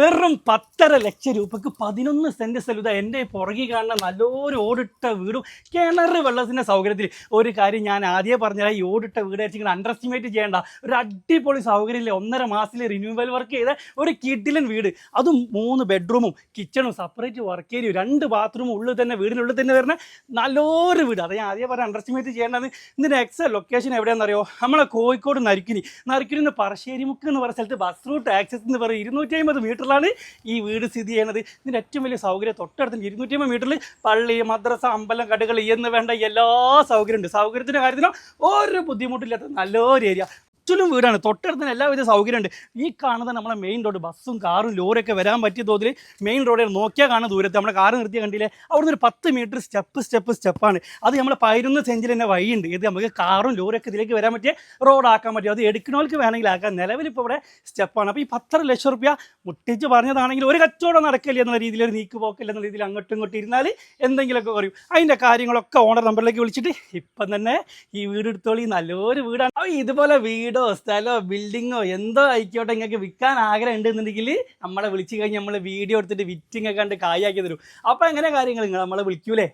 വെറും 10.5 രൂപക്ക് 11 സെന്റ് സ്ഥലം. എൻ്റെ പുറകെ കാണുന്ന നല്ലൊരു ഓടിട്ട വീടും കിണർ വെള്ളത്തിൻ്റെ സൗകര്യത്തിൽ. ഒരു കാര്യം ഞാൻ ആദ്യമേ പറഞ്ഞാൽ ഈ ഓടിട്ട വീട് വെച്ചിട്ട് അണ്ടർ എസ്റ്റിമേറ്റ് ചെയ്യേണ്ട. ഒരു അടിപൊളി സൗകര്യമില്ല, 1.5 മാസത്തിൽ റിന്യൂവൽ വർക്ക് ചെയ്ത ഒരു കിഡിലൻ വീട്. അതും 3 ബെഡ്റൂമും കിച്ചണും സെപ്പറേറ്റ് വർക്ക് ഏരിയയും 2 ബാത്റൂമും ഉള്ളിൽ തന്നെ, വീടിനുള്ളിൽ തന്നെ വരുന്ന നല്ലൊരു വീട്. അത് ഞാൻ ആദ്യം പറഞ്ഞ അണ്ടർ എസ്റ്റിമേറ്റ് ചെയ്യേണ്ടത്. ഇതിൻ്റെ ലൊക്കേഷൻ എവിടെയാണെന്നറിയോ? നമ്മളെ കോഴിക്കോട് നരിക്കുനി പറശ്ശേരിമുക്ക് എന്ന് പറയുന്ന സ്ഥലത്ത് ബസ് റൂട്ട് ആക്സസ് എന്ന് പറയും 250 മീറ്റർ ഈ വീട് സ്ഥിതി ചെയ്യുന്നത്. ഇതിൻ്റെ ഏറ്റവും വലിയ സൗകര്യം തൊട്ടടുത്ത് 250 മീറ്ററിൽ പള്ളി, മദ്രസ, അമ്പലം, കടകൾ എന്ന് വേണ്ട എല്ലാ സൗകര്യമുണ്ട്. സൗകര്യത്തിൻ്റെ കാര്യത്തിലും ഒരു ബുദ്ധിമുട്ടില്ലാത്ത നല്ലൊരു ഏരിയ. ചുറ്റും വീടാണ്, തൊട്ടടുത്തിന് എല്ലാവിധ സൗകര്യമുണ്ട്. ഈ കാണുന്നത് നമ്മളെ മെയിൻ റോഡ്, ബസ്സും കാറും ലോറിയൊക്കെ വരാൻ പറ്റിയ തോതിൽ മെയിൻ റോഡിൽ നോക്കിയാൽ കാണുന്ന ദൂരത്ത് നമ്മുടെ കാറ് നിർത്തിയ കണ്ടില്ലേ, അവിടുന്ന് ഒരു 10 മീറ്റർ സ്റ്റെപ്പാണ്. അത് നമ്മൾ 11 സെഞ്ചിൽ തന്നെ വഴിയുണ്ട്. ഇത് നമുക്ക് കാറും ലോറിയൊക്കെ ഇതിലേക്ക് വരാൻ പറ്റിയ റോഡാക്കാൻ പറ്റും. അത് എടുക്കുന്നവർക്ക് വേണമെങ്കിൽ ആക്കാം. നിലവിൽ ഇപ്പോൾ ഇവിടെ സ്റ്റെപ്പാണ്. അപ്പോൾ ഈ 10 ലക്ഷം റുപ്യ മുട്ടിച്ച് പറഞ്ഞതാണെങ്കിൽ ഒരു കച്ചവടം നടക്കില്ല എന്ന രീതിയിൽ, ഒരു നീക്ക് പോക്കില്ല എന്ന രീതിയിൽ അങ്ങോട്ടും ഇങ്ങോട്ടും ഇരുന്നാൽ എന്തെങ്കിലുമൊക്കെ പറയും. അതിൻ്റെ കാര്യങ്ങളൊക്കെ ഓണർ നമ്പറിലേക്ക് വിളിച്ചിട്ട് ഇപ്പം തന്നെ ഈ വീട് എടുത്തോളി, നല്ലൊരു വീടാണ്. അപ്പോൾ ഇതുപോലെ വീടോ സ്ഥലമോ ബിൽഡിങ്ങോ എന്തോ ആയിക്കോട്ടെ നിങ്ങൾക്ക് വിൽക്കാൻ ആഗ്രഹം ഉണ്ടെന്നുണ്ടെങ്കിൽ നമ്മളെ വിളിച്ചു കഴിഞ്ഞ് നമ്മൾ വീഡിയോ എടുത്തിട്ട് വിറ്റിങ്ങൊക്കെ കണ്ട് കായാക്കി തരും. അപ്പോൾ എങ്ങനെ കാര്യങ്ങൾ നിങ്ങൾ നമ്മളെ വിളിക്കൂലേ?